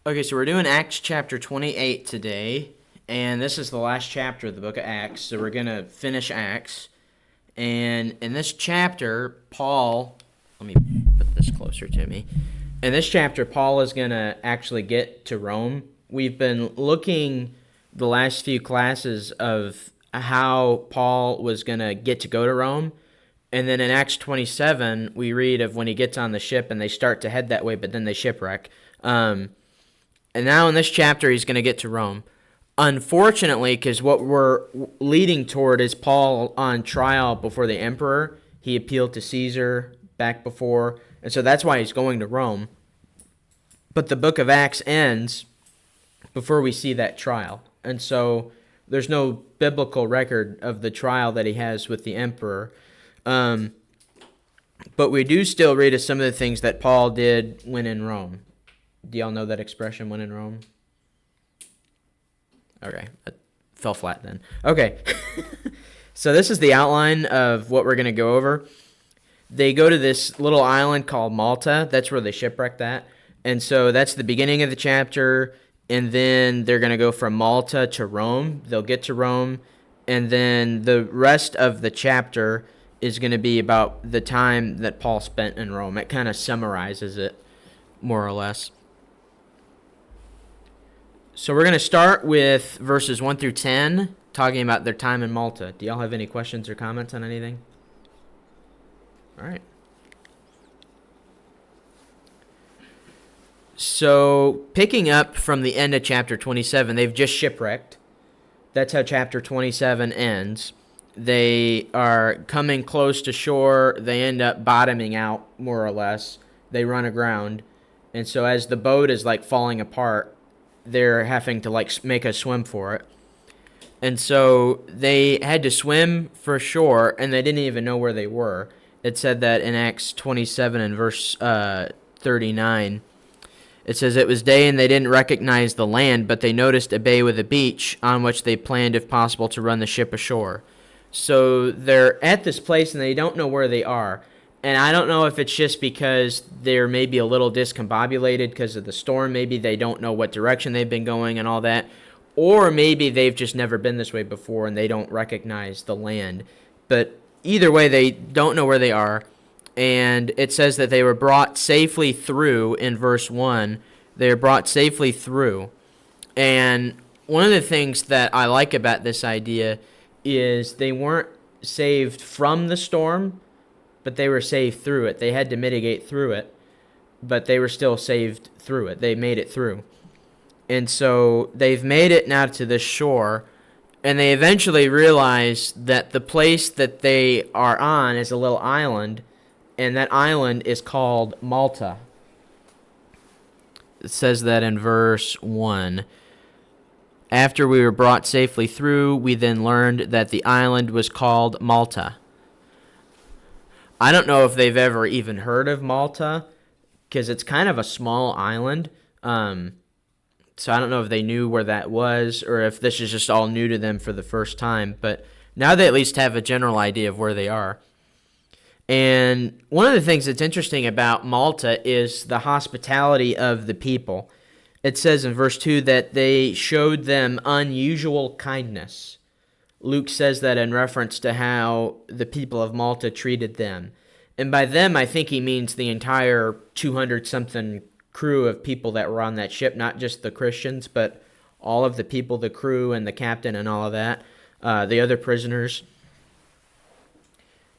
Okay, so we're doing Acts chapter 28 today, and this is the last chapter of the book of Acts, so we're going to finish Acts. And in this chapter, let me put this closer to me. In this chapter, Paul is going to actually get to Rome. We've been looking the last few classes of how Paul was going to get to go to Rome. And then in Acts 27, we read of when he gets on the ship and they start to head that way, but then they shipwreck. And now in this chapter, he's going to get to Rome. Unfortunately, because what we're leading toward is Paul on trial before the emperor. He appealed to Caesar back before, and so that's why he's going to Rome. But the book of Acts ends before we see that trial. And so there's no biblical record of the trial that he has with the emperor. But we do still read of some of the things that Paul did when in Rome. Do y'all know that expression, when in Rome? Okay, that fell flat then. Okay, so this is the outline of what we're going to go over. They go to this little island called Malta. That's where they shipwrecked that. And so that's the beginning of the chapter, and then they're going to go from Malta to Rome. They'll get to Rome, and then the rest of the chapter is going to be about the time that Paul spent in Rome. It kind of summarizes it, more or less. So we're going to start with verses 1 through 10, talking about their time in Malta. Do y'all have any questions or comments on anything? All right. So picking up from the end of chapter 27, they've just shipwrecked. That's how chapter 27 ends. They are coming close to shore. They end up bottoming out, more or less. They run aground. And so as the boat is like falling apart, they're having to like make a swim for it. And so they had to swim for shore, and they didn't even know where they were. It said that in Acts 27 and verse 39. It says, "It was day, and they didn't recognize the land, but they noticed a bay with a beach on which they planned, if possible, to run the ship ashore." So they're at this place, and they don't know where they are. And I don't know if it's just because they're maybe a little discombobulated because of the storm. Maybe they don't know what direction they've been going and all that. Or maybe they've just never been this way before and they don't recognize the land. But either way, they don't know where they are. And it says that they were brought safely through in verse 1. They were brought safely through. And one of the things that I like about this idea is they weren't saved from the storm, but they were saved through it. They had to mitigate through it, but they were still saved through it. They made it through. And so they've made it now to the shore, and they eventually realize that the place that they are on is a little island, and that island is called Malta. It says that in verse 1. "After we were brought safely through, we then learned that the island was called Malta." I don't know if they've ever even heard of Malta, because it's kind of a small island. So I don't know if they knew where that was, or if this is just all new to them for the first time. But now they at least have a general idea of where they are. And one of the things that's interesting about Malta is the hospitality of the people. It says in verse 2 that they showed them unusual kindness. Luke says that in reference to how the people of Malta treated them. And by them, I think he means the entire 200-something crew of people that were on that ship, not just the Christians, but all of the people, the crew and the captain and all of that, the other prisoners.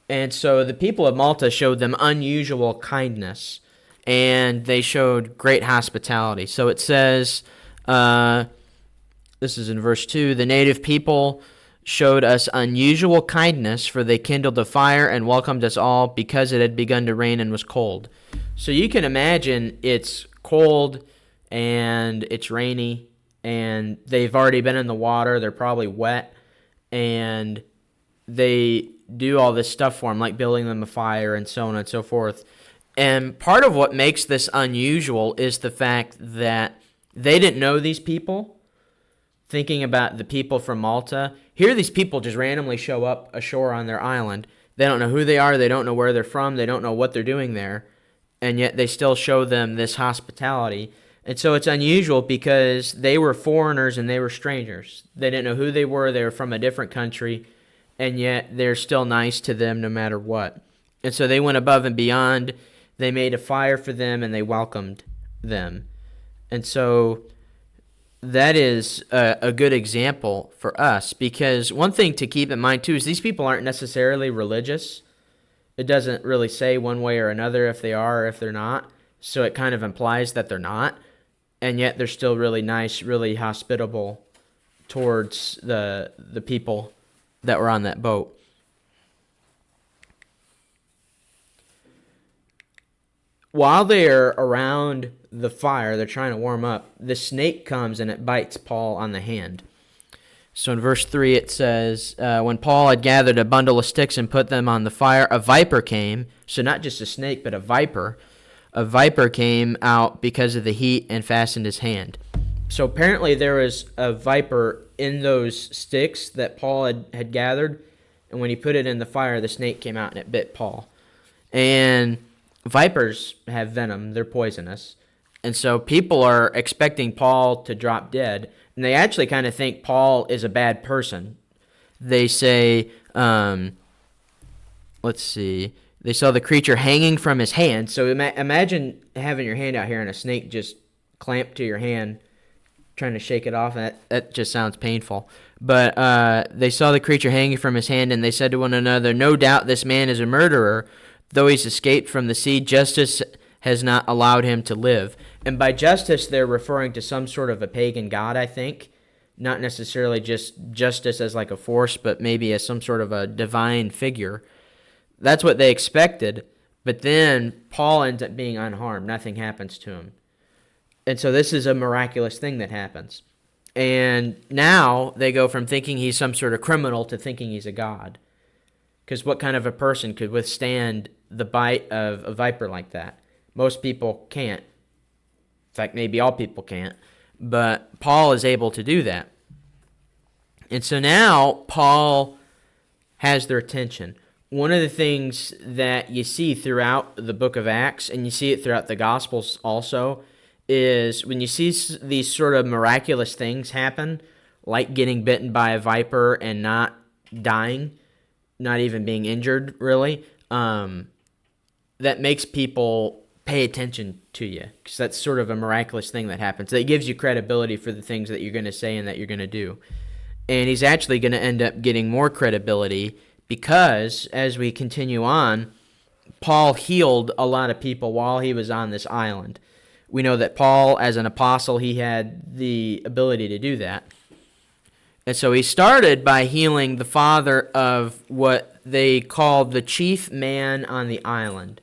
And so the people of Malta showed them unusual kindness, and they showed great hospitality. So it says, this is in verse 2, "The native people showed us unusual kindness, for they kindled a fire and welcomed us all because it had begun to rain and was cold." So you can imagine it's cold and it's rainy and they've already been in the water. They're probably wet, and they do all this stuff for them, like building them a fire and so on and so forth. And part of what makes this unusual is the fact that they didn't know these people. Thinking about the people from Malta, here these people just randomly show up ashore on their island. They don't know who they are. They don't know where they're from. They don't know what they're doing there. And yet they still show them this hospitality. And so it's unusual because they were foreigners and they were strangers. They didn't know who they were from a different country, and yet they're still nice to them no matter what. And so they went above and beyond. They made a fire for them and they welcomed them. And so that is a good example for us, because one thing to keep in mind too is these people aren't necessarily religious. It doesn't really say one way or another if they are or if they're not. So it kind of implies that they're not. And yet they're still really nice, really hospitable towards the people that were on that boat. While they're around the fire, they're trying to warm up, the snake comes and it bites Paul on the hand. So in verse 3 it says, when Paul had gathered a bundle of sticks and put them on the fire, a viper came. So not just a snake, but a viper. A viper came out because of the heat and fastened his hand. So apparently there was a viper in those sticks that Paul had gathered, and when he put it in the fire, the snake came out and it bit Paul. And vipers have venom. They're poisonous. And so people are expecting Paul to drop dead, and they actually kind of think Paul is a bad person. They say, they saw the creature hanging from his hand. So imagine having your hand out here and a snake just clamped to your hand, trying to shake it off. That just sounds painful. But they saw the creature hanging from his hand, and they said to one another, "No doubt this man is a murderer. Though he's escaped from the sea, justice has not allowed him to live." And by justice, they're referring to some sort of a pagan god, I think. Not necessarily just justice as like a force, but maybe as some sort of a divine figure. That's what they expected, but then Paul ends up being unharmed. Nothing happens to him. And so this is a miraculous thing that happens. And now they go from thinking he's some sort of criminal to thinking he's a god. Because what kind of a person could withstand the bite of a viper like that? Most people can't. In fact, maybe all people can't. But Paul is able to do that. And so now Paul has their attention. One of the things that you see throughout the book of Acts, and you see it throughout the Gospels also, is when you see these sort of miraculous things happen, like getting bitten by a viper and not dying, not even being injured, really, that makes people pay attention to you, because that's sort of a miraculous thing that happens. That gives you credibility for the things that you're going to say and that you're going to do. And he's actually going to end up getting more credibility because, as we continue on, Paul healed a lot of people while he was on this island. We know that Paul, as an apostle, he had the ability to do that. And so he started by healing the father of what they called the chief man on the island.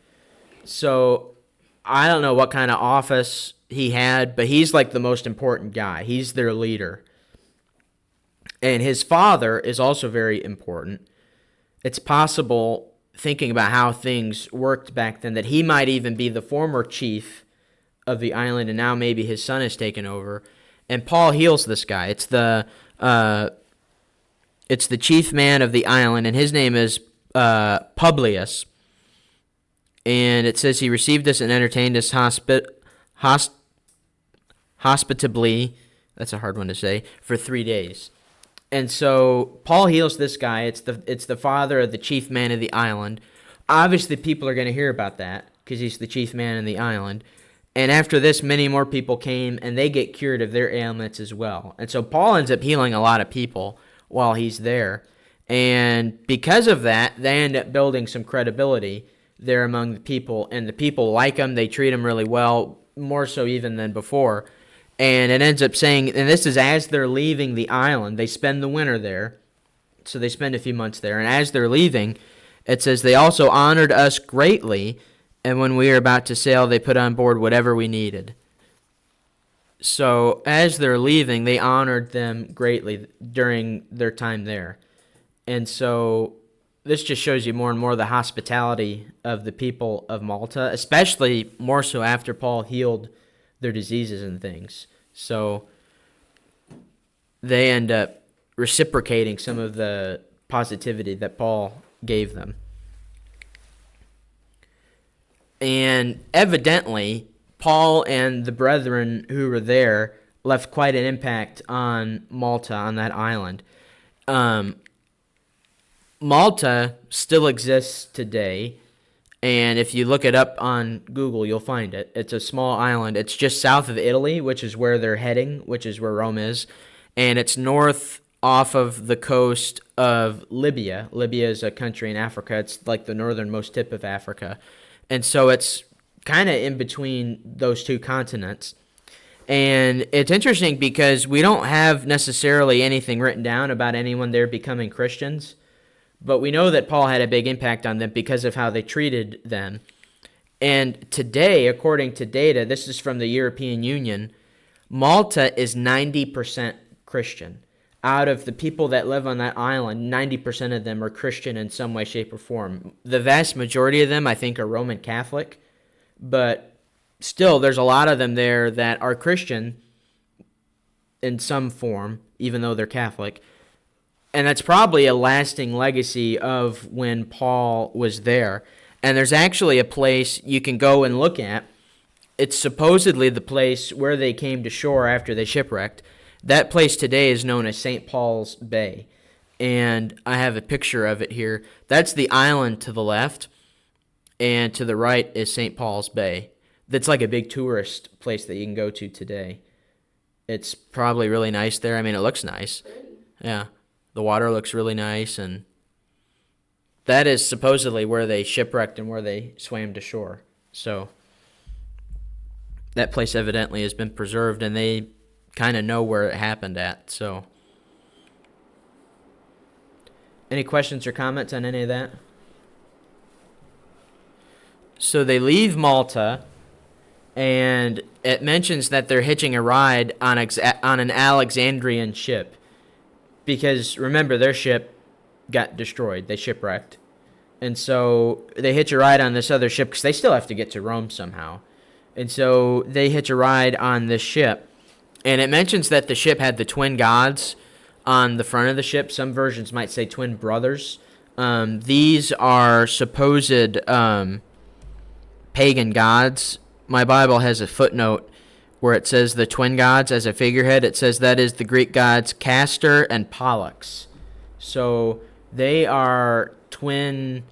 So I don't know what kind of office he had, but he's like the most important guy. He's their leader. And his father is also very important. It's possible, thinking about how things worked back then, that he might even be the former chief of the island, and now maybe his son has taken over. And Paul heals this guy. It's the chief man of the island, and his name is Publius. And it says he received us and entertained us hospitably. That's a hard one to say. For 3 days. And so Paul heals this guy. It's the father of the chief man of the island. Obviously, people are going to hear about that because he's the chief man in the island. And after this, many more people came, and they get cured of their ailments as well. And so Paul ends up healing a lot of people while he's there. And because of that, they end up building some credibility there among the people. And the people like him. They treat him really well, more so even than before. And it ends up saying, and this is as they're leaving the island, they spend the winter there, so they spend a few months there, and as they're leaving, it says, they also honored us greatly, and when we were about to sail, they put on board whatever we needed. So as they're leaving, they honored them greatly during their time there. And so this just shows you more and more the hospitality of the people of Malta, especially more so after Paul healed their diseases and things. So they end up reciprocating some of the positivity that Paul gave them. And evidently, Paul and the brethren who were there left quite an impact on Malta, on that island. Um, Malta still exists today, and if you look it up on Google, you'll find it. It's a small island. It's just south of Italy, which is where they're heading, which is where Rome is, and it's north off of the coast of Libya. Libya is a country in Africa. It's like the northernmost tip of Africa, and so it's kind of in between those two continents. And it's interesting because we don't have necessarily anything written down about anyone there becoming Christians. But we know that Paul had a big impact on them because of how they treated them. And today, according to data, this is from the European Union, Malta is 90% Christian. Out of the people that live on that island, 90% of them are Christian in some way, shape, or form. The vast majority of them, I think, are Roman Catholic. But still, there's a lot of them there that are Christian in some form, even though they're Catholic. And that's probably a lasting legacy of when Paul was there. And there's actually a place you can go and look at. It's supposedly the place where they came to shore after they shipwrecked. That place today is known as St. Paul's Bay. And I have a picture of it here. That's the island to the left. And to the right is St. Paul's Bay. That's like a big tourist place that you can go to today. It's probably really nice there. I mean, it looks nice. Yeah. The water looks really nice, and that is supposedly where they shipwrecked and where they swam to shore. So that place evidently has been preserved, and they kind of know where it happened at. So any questions or comments on any of that? So they leave Malta, and it mentions that they're hitching a ride on an Alexandrian ship. Because, remember, their ship got destroyed. They shipwrecked. And so they hitch a ride on this other ship because they still have to get to Rome somehow. And so they hitch a ride on this ship. And it mentions that the ship had the twin gods on the front of the ship. Some versions might say twin brothers. These are supposed pagan gods. My Bible has a footnote where it says the twin gods as a figurehead. It says that is the Greek gods Castor and Pollux. So they are twin.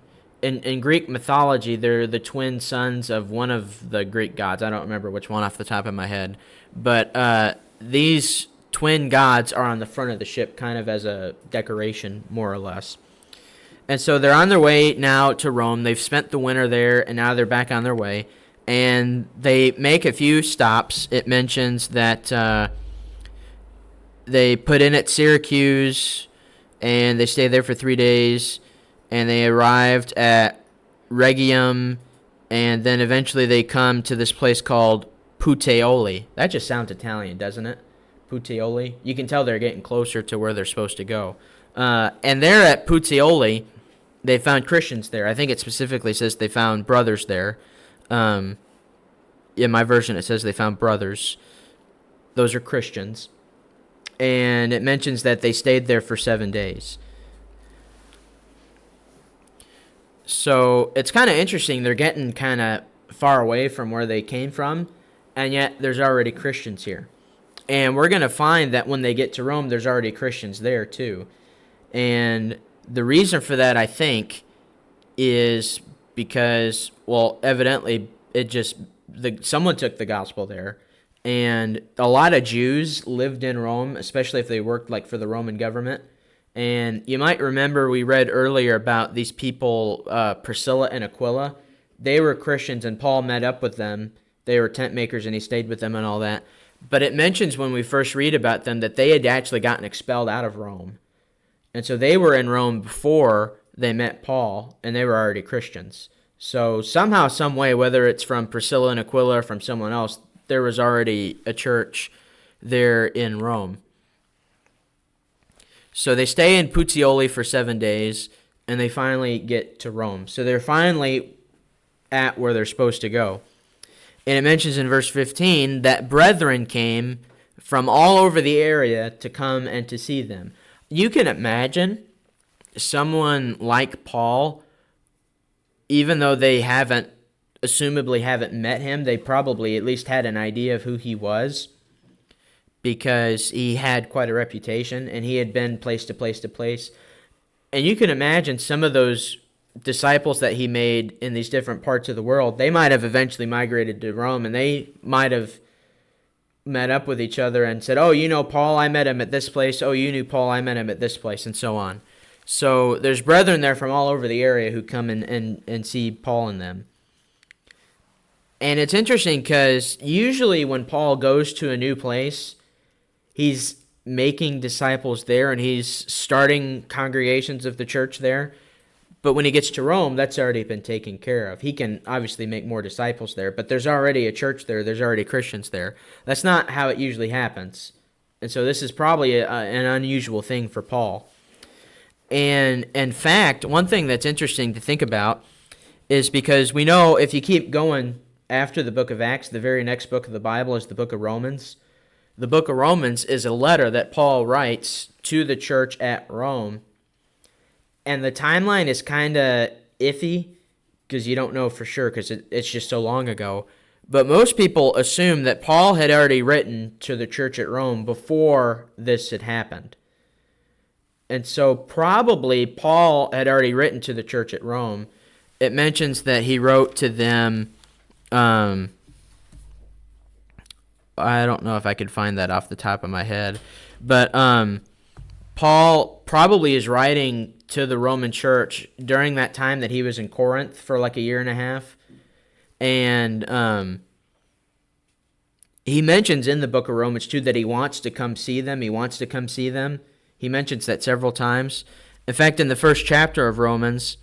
In Greek mythology, they're the twin sons of one of the Greek gods. I don't remember which one off the top of my head. But these twin gods are on the front of the ship kind of as a decoration, more or less. And so they're on their way now to Rome. They've spent the winter there, and now they're back on their way. And they make a few stops. It mentions that they put in at Syracuse, and they stayed there for 3 days, and they arrived at Rhegium, and then eventually they come to this place called Puteoli. That just sounds Italian, doesn't it? Puteoli. You can tell they're getting closer to where they're supposed to go. And there at Puteoli, they found Christians there. I think it specifically says they found brothers there. In my version, it says they found brothers. Those are Christians. And it mentions that they stayed there for 7 days. So it's kind of interesting. They're getting kind of far away from where they came from, and yet there's already Christians here. And we're going to find that when they get to Rome, there's already Christians there too. And the reason for that, I think, is because, well, evidently someone took the gospel there, and a lot of Jews lived in Rome, especially if they worked like for the Roman government. And you might remember we read earlier about these people, Priscilla and Aquila. They were Christians, and Paul met up with them. They were tent makers, and he stayed with them and all that. But it mentions when we first read about them that they had actually gotten expelled out of Rome. And so they were in Rome before they met Paul, and they were already Christians. So somehow, some way, whether it's from Priscilla and Aquila or from someone else, there was already a church there in Rome. So they stay in Puteoli for 7 days, and they finally get to Rome. So they're finally at where they're supposed to go. And it mentions in verse 15 that brethren came from all over the area to come and to see them. You can imagine someone like Paul, even though they haven't assumably haven't met him. They probably at least had an idea of who he was, because he had quite a reputation and he had been place to place to place. And you can imagine some of those disciples that he made in these different parts of the world, they might have eventually migrated to Rome, and they might have met up with each other and said, oh, you know Paul, I met him at this place. Oh, you knew Paul, I met him at this place, and so on. So there's brethren there from all over the area who come and see Paul and them. And it's interesting because usually when Paul goes to a new place, he's making disciples there and he's starting congregations of the church there. But when he gets to Rome, that's already been taken care of. He can obviously make more disciples there, but there's already a church there. There's already Christians there. That's not how it usually happens. And so this is probably an unusual thing for Paul. And in fact, one thing that's interesting to think about is because we know if you keep going after the book of Acts, the very next book of the Bible is the book of Romans. The book of Romans is a letter that Paul writes to the church at Rome. And the timeline is kind of iffy because you don't know for sure because it's just so long ago. But most people assume that Paul had already written to the church at Rome before this had happened. And so probably Paul had already written to the church at Rome. It mentions that he wrote to them. I don't know if I could find that off the top of my head. But Paul probably is writing to the Roman church during that time that he was in Corinth for like a year and a half. And he mentions in the book of Romans too that he wants to come see them. He mentions that several times. In fact, in the first chapter of Romans,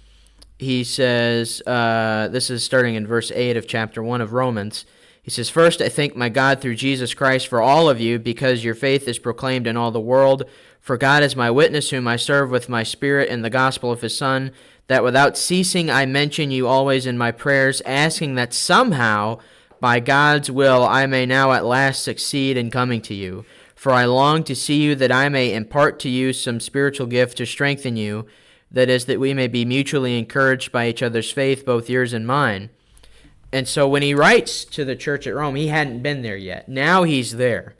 he says, this is starting in verse 8 of chapter 1 of Romans. He says, "First, I thank my God through Jesus Christ for all of you, because your faith is proclaimed in all the world. For God is my witness, whom I serve with my spirit in the gospel of his Son, that without ceasing I mention you always in my prayers, asking that somehow, by God's will, I may now at last succeed in coming to you. For I long to see you, that I may impart to you some spiritual gift to strengthen you, that is, that we may be mutually encouraged by each other's faith, both yours and mine." And so when he writes to the church at Rome, he hadn't been there yet. Now he's there.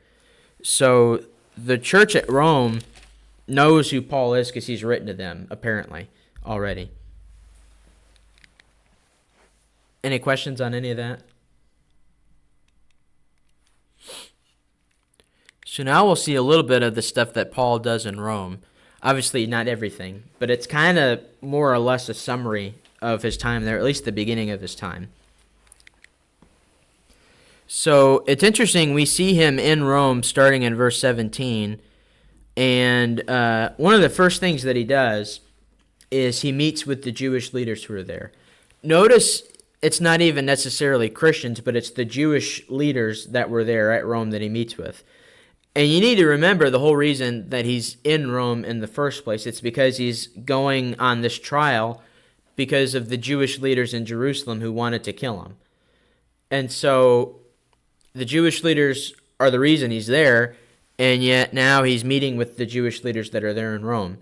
So the church at Rome knows who Paul is because he's written to them, apparently, already. Any questions on any of that? So now we'll see a little bit of the stuff that Paul does in Rome. Obviously, not everything, but it's kind of more or less a summary of his time there, at least the beginning of his time. So it's interesting, we see him in Rome starting in verse 17, and one of the first things that he does is he meets with the Jewish leaders who are there. Notice it's not even necessarily Christians, but it's the Jewish leaders that were there at Rome that he meets with. And you need to remember the whole reason that he's in Rome in the first place. It's because he's going on this trial because of the Jewish leaders in Jerusalem who wanted to kill him. And so the Jewish leaders are the reason he's there, and yet now he's meeting with the Jewish leaders that are there in Rome.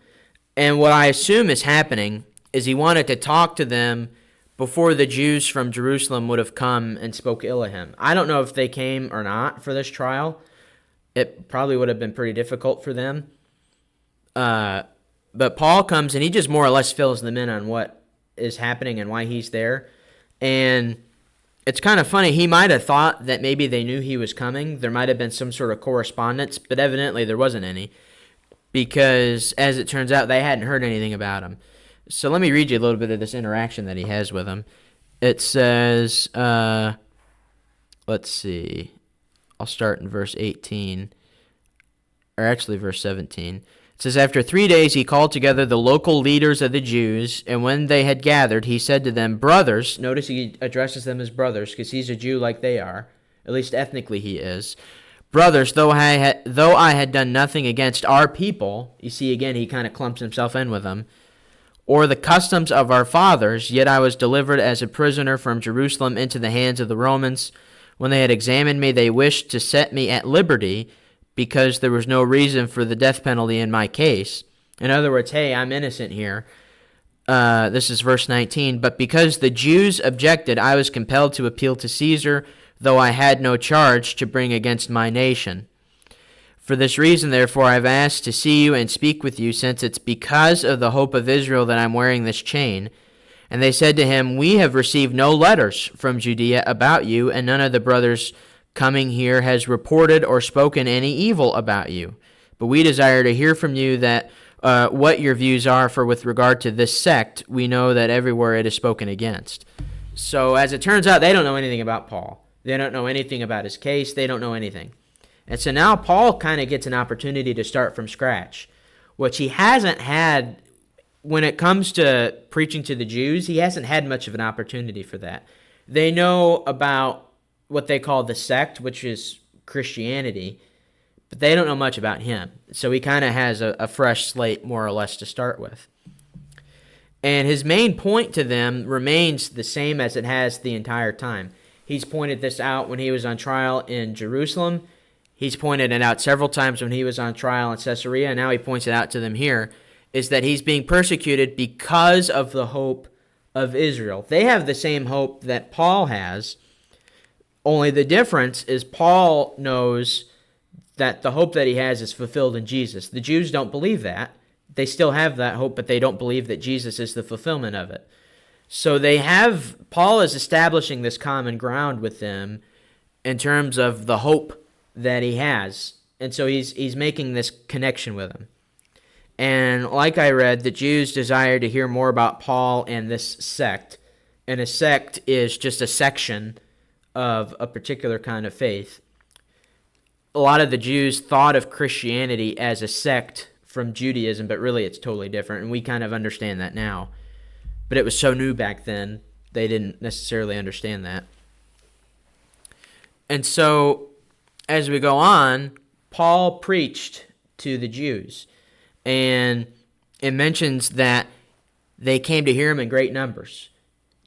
And what I assume is happening is he wanted to talk to them before the Jews from Jerusalem would have come and spoke ill of him. I don't know if they came or not for this trial. It probably would have been pretty difficult for them. But Paul comes and he just more or less fills them in on what is happening and why he's there. And it's kind of funny. He might have thought that maybe they knew he was coming. There might have been some sort of correspondence, but evidently there wasn't any, because as it turns out, they hadn't heard anything about him. So let me read you a little bit of this interaction that he has with him. It says, let's see. I'll start in verse 18, or actually verse 17. It says, "After 3 days he called together the local leaders of the Jews, and when they had gathered, he said to them, 'Brothers,'" notice he addresses them as brothers because he's a Jew like they are, at least ethnically he is, "Brothers, though I had done nothing against our people," you see again he kind of clumps himself in with them, "or the customs of our fathers, yet I was delivered as a prisoner from Jerusalem into the hands of the Romans. When they had examined me, they wished to set me at liberty because there was no reason for the death penalty in my case." In other words, hey, I'm innocent here. This is verse 19. But because the Jews objected, I was compelled to appeal to Caesar, though I had no charge to bring against my nation. For this reason, therefore, I have asked to see you and speak with you, since it's because of the hope of Israel that I'm wearing this chain. And they said to him, We have received no letters from Judea about you, and none of the brothers coming here has reported or spoken any evil about you. But we desire to hear from you that what your views are, for with regard to this sect, we know that everywhere it is spoken against. So as it turns out, they don't know anything about Paul. They don't know anything about his case. They don't know anything. And so now Paul kind of gets an opportunity to start from scratch, which he hasn't had when it comes to preaching to the Jews. He hasn't had much of an opportunity for that. They know about what they call the sect, which is Christianity, but they don't know much about him. So he kind of has a fresh slate, more or less, to start with. And his main point to them remains the same as it has the entire time. He's pointed this out when he was on trial in Jerusalem. He's pointed it out several times when he was on trial in Caesarea, and now he points it out to them here, is that he's being persecuted because of the hope of Israel. They have the same hope that Paul has, only the difference is Paul knows that the hope that he has is fulfilled in Jesus. The Jews don't believe that. They still have that hope, but they don't believe that Jesus is the fulfillment of it. So Paul is establishing this common ground with them in terms of the hope that he has. And so he's making this connection with them. And like I read, the Jews desire to hear more about Paul and this sect. And a sect is just a section of a particular kind of faith. A lot of the Jews thought of Christianity as a sect from Judaism, but really it's totally different. And we kind of understand that now. But it was so new back then, they didn't necessarily understand that. And so as we go on, Paul preached to the Jews, and it mentions that they came to hear him in great numbers.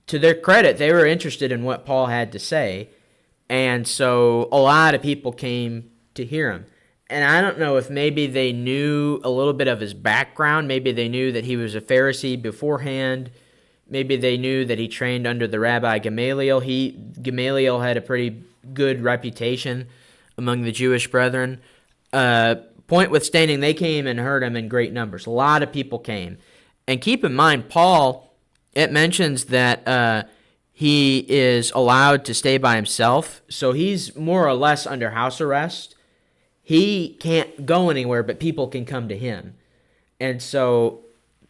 To their credit, they were interested in what Paul had to say, and so a lot of people came to hear him. And I don't know if maybe they knew a little bit of his background. Maybe they knew that he was a Pharisee beforehand. Maybe they knew that he trained under the Rabbi Gamaliel. Gamaliel had a pretty good reputation among the Jewish brethren. Point withstanding, they came and heard him in great numbers. A lot of people came. And keep in mind, Paul, it mentions that he is allowed to stay by himself. So he's more or less under house arrest. He can't go anywhere, but people can come to him. And so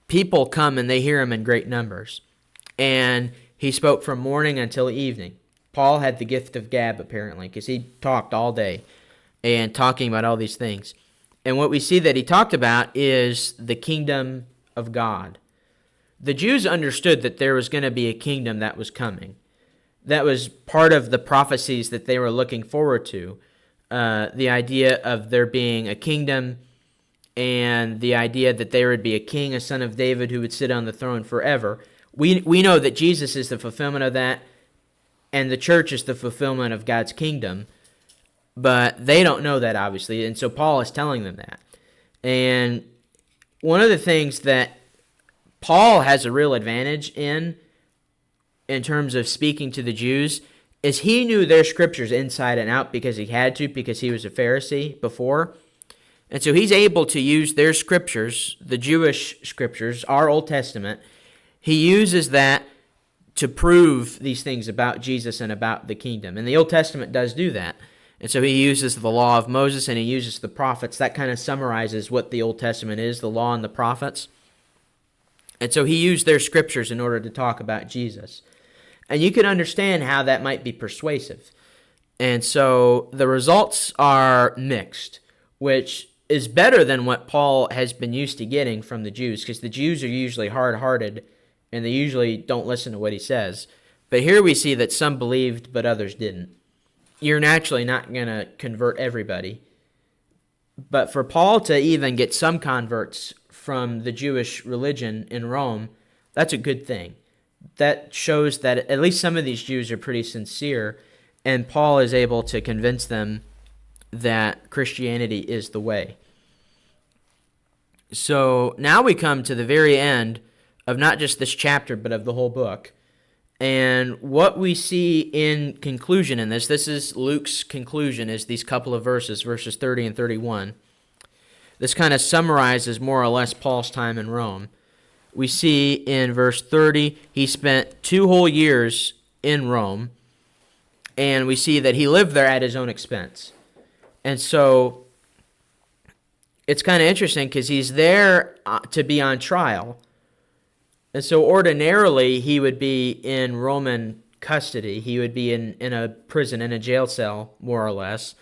people come and they hear him in great numbers. And he spoke from morning until evening. Paul had the gift of gab, apparently, because he talked all day and talking about all these things. And what we see that he talked about is the kingdom of God. The Jews understood that there was going to be a kingdom that was coming. That was part of the prophecies that they were looking forward to. The idea of there being a kingdom and the idea that there would be a king, a son of David, who would sit on the throne forever. We know that Jesus is the fulfillment of that, and the church is the fulfillment of God's kingdom. But they don't know that, obviously, and so Paul is telling them that. And one of the things that Paul has a real advantage in terms of speaking to the Jews is he knew their scriptures inside and out because he had to, because he was a Pharisee before. And so he's able to use their scriptures, the Jewish scriptures, our Old Testament. He uses that to prove these things about Jesus and about the kingdom. And the Old Testament does do that. And so he uses the law of Moses and he uses the prophets. That kind of summarizes what the Old Testament is, the law and the prophets. And so he used their scriptures in order to talk about Jesus. And you can understand how that might be persuasive. And so the results are mixed, which is better than what Paul has been used to getting from the Jews, because the Jews are usually hard-hearted and they usually don't listen to what he says. But here we see that some believed, but others didn't. You're naturally not going to convert everybody. But for Paul to even get some converts from the Jewish religion in Rome, that's a good thing. That shows that at least some of these Jews are pretty sincere, and Paul is able to convince them that Christianity is the way. So now we come to the very end of not just this chapter, but of the whole book. And what we see in conclusion in this is Luke's conclusion, is these couple of verses, verses 30 and 31. This kind of summarizes more or less Paul's time in Rome. We see in verse 30, he spent 2 whole years in Rome, and we see that he lived there at his own expense. And so it's kind of interesting because he's there to be on trial. And so ordinarily, he would be in Roman custody. He would be in a prison, in a jail cell, more or less.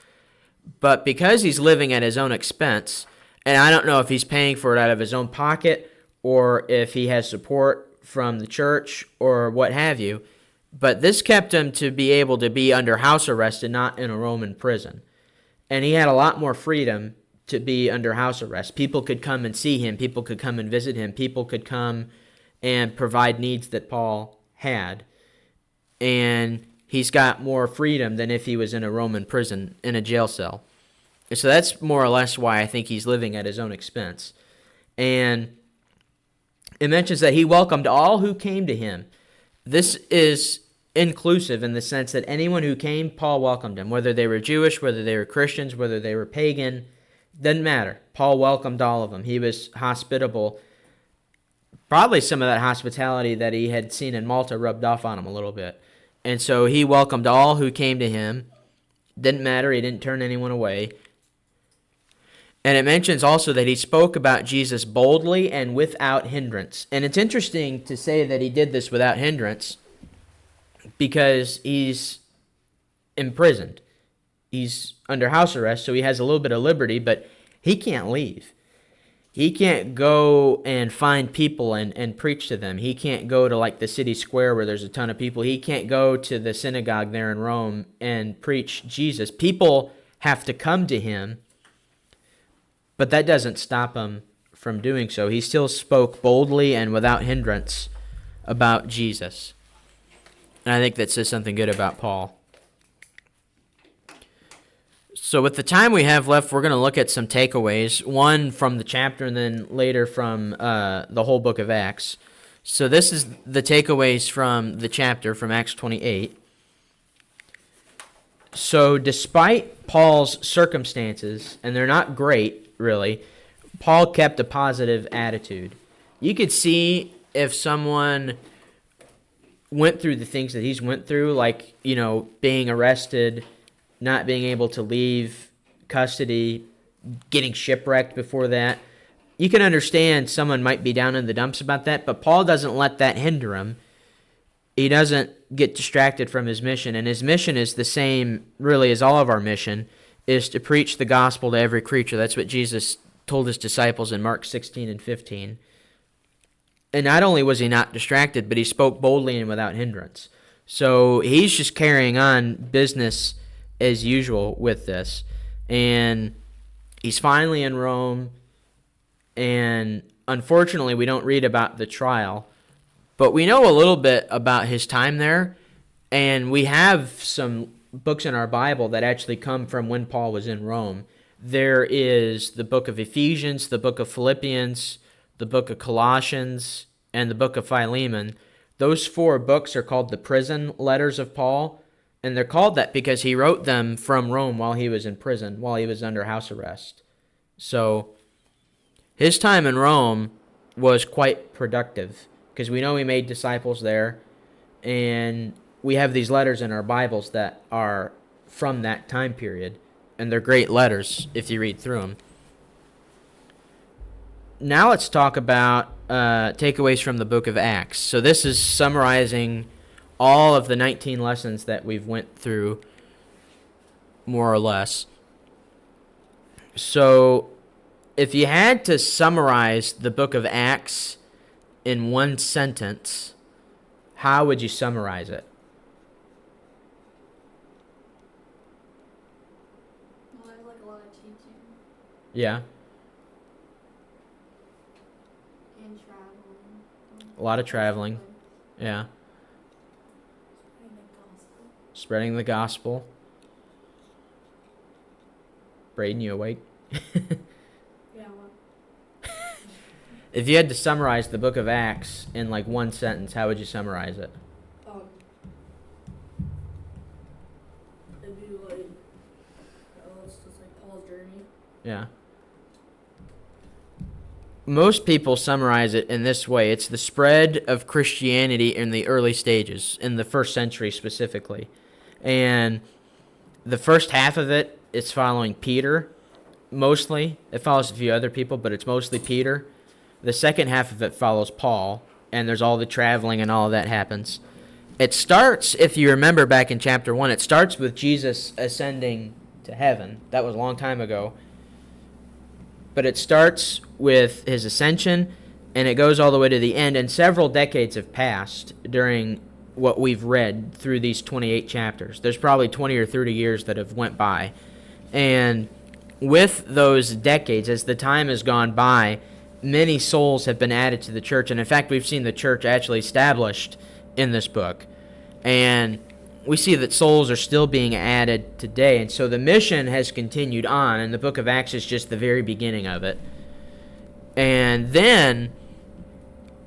But because he's living at his own expense, and I don't know if he's paying for it out of his own pocket or if he has support from the church or what have you, but this kept him to be able to be under house arrest and not in a Roman prison. And he had a lot more freedom to be under house arrest. People could come and see him. People could come and visit him. People could come and provide needs that Paul had. And he's got more freedom than if he was in a Roman prison, in a jail cell. And so that's more or less why I think he's living at his own expense. And it mentions that he welcomed all who came to him. This is inclusive in the sense that anyone who came, Paul welcomed them. Whether they were Jewish, whether they were Christians, whether they were pagan, doesn't matter. Paul welcomed all of them. He was hospitable. Probably some of that hospitality that he had seen in Malta rubbed off on him a little bit. And so he welcomed all who came to him. Didn't matter. He didn't turn anyone away. And it mentions also that he spoke about Jesus boldly and without hindrance. And it's interesting to say that he did this without hindrance because he's imprisoned. He's under house arrest, so he has a little bit of liberty, but he can't leave. He can't go and find people and preach to them. He can't go to like the city square where there's a ton of people. He can't go to the synagogue there in Rome and preach Jesus. People have to come to him, but that doesn't stop him from doing so. He still spoke boldly and without hindrance about Jesus. And I think that says something good about Paul. So with the time we have left, we're going to look at some takeaways, one from the chapter and then later from the whole book of Acts. So this is the takeaways from the chapter, from Acts 28. So despite Paul's circumstances, and they're not great, really, Paul kept a positive attitude. You could see if someone went through the things that he's went through, like, being arrested, not being able to leave custody, getting shipwrecked before that. You can understand someone might be down in the dumps about that, but Paul doesn't let that hinder him. He doesn't get distracted from his mission, and his mission is the same, really, as all of our mission, is to preach the gospel to every creature. That's what Jesus told his disciples in Mark 16 and 15. And not only was he not distracted, but he spoke boldly and without hindrance. So he's just carrying on business as usual with this. And he's finally in Rome, and unfortunately we don't read about the trial, but we know a little bit about his time there, and we have some books in our Bible that actually come from when Paul was in Rome. There is the book of Ephesians, the book of Philippians, the book of Colossians, and the book of Philemon. Those 4 books are called the prison letters of Paul, and they're called that because he wrote them from Rome while he was in prison, while he was under house arrest. So his time in Rome was quite productive because we know he made disciples there, and we have these letters in our Bibles that are from that time period, and they're great letters if you read through them. Now let's talk about takeaways from the book of Acts. So this is summarizing all of the 19 lessons that we've went through, more or less. So if you had to summarize the book of Acts in one sentence, how would you summarize it? Well, there's like a lot of teaching Yeah, and traveling. a lot of traveling. Yeah, And the gospel. spreading the gospel. Braden, you awake? Yeah, well, If you had to summarize the book of Acts in like one sentence, how would you summarize it? It'd be like, it's just like Paul's journey. Yeah. Most people summarize it in this way. It's the spread of Christianity in the early stages, in the first century specifically. And the first half of it is following Peter, mostly. It follows a few other people, but it's mostly Peter. The second half of it follows Paul, and there's all the traveling and all of that happens. It starts, if you remember back in chapter 1, it starts with Jesus ascending to heaven. That was a long time ago. But it starts with his ascension, and it goes all the way to the end, and several decades have passed during what we've read through these 28 chapters. There's probably 20 or 30 years that have went by. And with those decades, as the time has gone by, many souls have been added to the church, and in fact, we've seen the church actually established in this book. And we see that souls are still being added today, and so the mission has continued on, and the book of Acts is just the very beginning of it. And then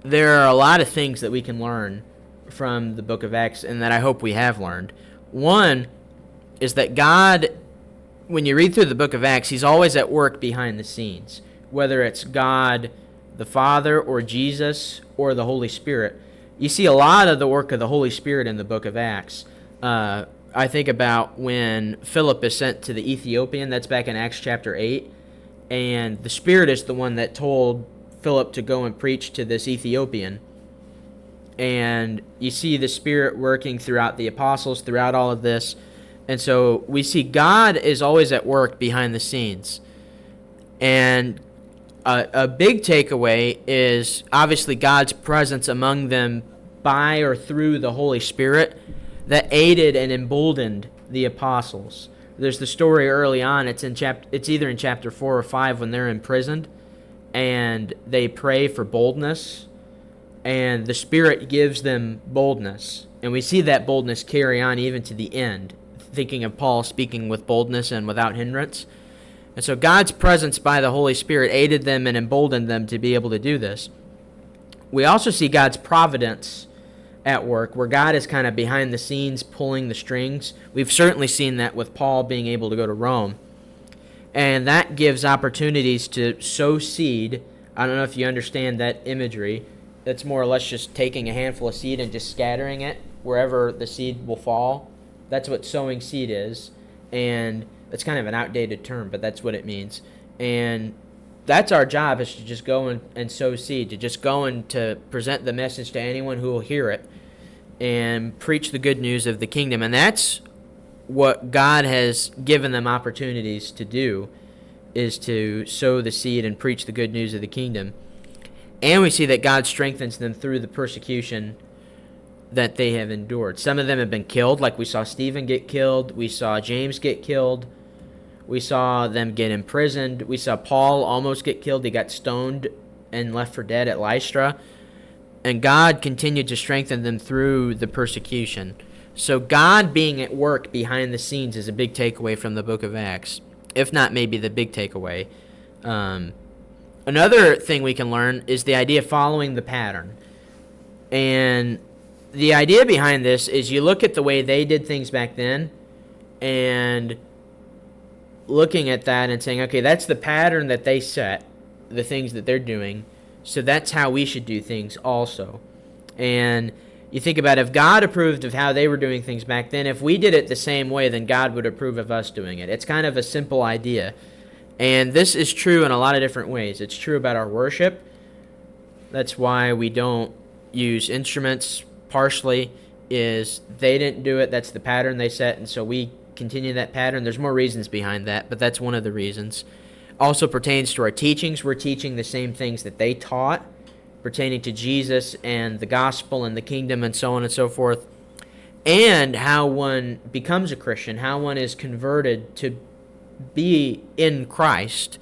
there are a lot of things that we can learn from the book of Acts, and that I hope we have learned. One is that God, when you read through the book of Acts, he's always at work behind the scenes, whether it's God the Father or Jesus or the Holy Spirit. You see a lot of the work of the Holy Spirit in the book of Acts. I think about when Philip is sent to the Ethiopian, that's back in Acts chapter 8, and the Spirit is the one that told Philip to go and preach to this Ethiopian. And you see the Spirit working throughout the apostles, throughout all of this. And so we see God is always at work behind the scenes. And a big takeaway is obviously God's presence among them by or through the Holy Spirit that aided and emboldened the apostles. There's the story early on. It's either in chapter 4 or 5 when they're imprisoned, and they pray for boldness, and the Spirit gives them boldness. And we see that boldness carry on even to the end, thinking of Paul speaking with boldness and without hindrance. And so God's presence by the Holy Spirit aided them and emboldened them to be able to do this. We also see God's providence at work, where God is kind of behind the scenes pulling the strings. We've certainly seen that with Paul being able to go to Rome. And that gives opportunities to sow seed. I don't know if you understand that imagery. That's more or less just taking a handful of seed and just scattering it wherever the seed will fall. That's what sowing seed is. And it's kind of an outdated term, but that's what it means. And that's our job, is to just go and sow seed, to just go and to present the message to anyone who will hear it and preach the good news of the kingdom. And that's what God has given them opportunities to do, is to sow the seed and preach the good news of the kingdom. And we see that God strengthens them through the persecution that they have endured. Some of them have been killed, like we saw Stephen get killed. We saw James get killed. We saw them get imprisoned. We saw Paul almost get killed. He got stoned and left for dead at Lystra. And God continued to strengthen them through the persecution. So God being at work behind the scenes is a big takeaway from the book of Acts, if not maybe the big takeaway. Another thing we can learn is the idea of following the pattern. And the idea behind this is you look at the way they did things back then and looking at that and saying, okay, that's the pattern that they set, the things that they're doing, so that's how we should do things also. And you think about, if God approved of how they were doing things back then, if we did it the same way, then God would approve of us doing it. It's kind of a simple idea. And this is true in a lot of different ways. It's true about our worship. That's why we don't use instruments. Partially is they didn't do it, that's the pattern they set, and so we continue that pattern. There's more reasons behind that, but that's one of the reasons. Also pertains to our teachings. We're teaching the same things that they taught, pertaining to Jesus and the gospel and the kingdom and so on and so forth. And how one becomes a Christian, how one is converted to be in Christ.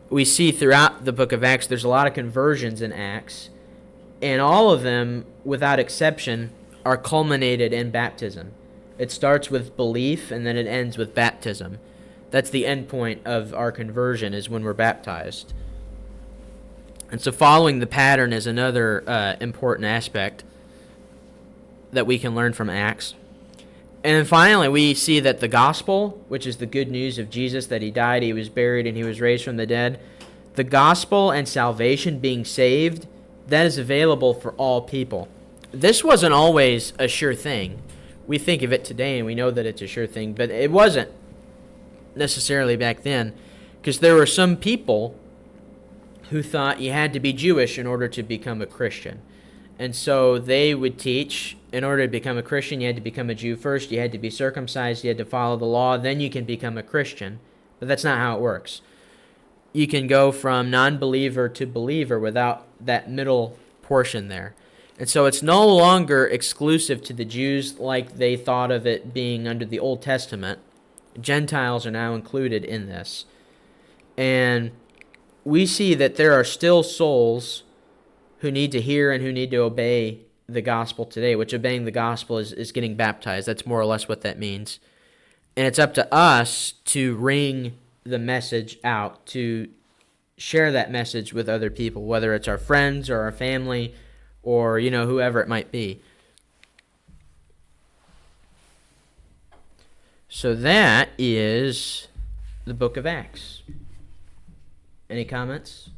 We see throughout the book of Acts, there's a lot of conversions in Acts, and all of them, without exception, are culminated in baptism. It starts with belief, and then it ends with baptism. That's the end point of our conversion, is when we're baptized. And so following the pattern is another important aspect that we can learn from Acts. And then finally, we see that the gospel, which is the good news of Jesus, that he died, he was buried, and he was raised from the dead, the gospel and salvation, being saved, that is available for all people. This wasn't always a sure thing. We think of it today and we know that it's a sure thing, but it wasn't necessarily back then, because there were some people who thought you had to be Jewish in order to become a Christian. And so they would teach, in order to become a Christian, you had to become a Jew first, you had to be circumcised, you had to follow the law, then you can become a Christian. But that's not how it works. You can go from non-believer to believer without that middle portion there. And so it's no longer exclusive to the Jews like they thought of it being under the Old Testament. Gentiles are now included in this. And we see that there are still souls who need to hear and who need to obey the gospel today, which obeying the gospel is getting baptized. That's more or less what that means. And it's up to us to ring the message out, to share that message with other people, whether it's our friends or our family or, whoever it might be. So that is the book of Acts. Any comments?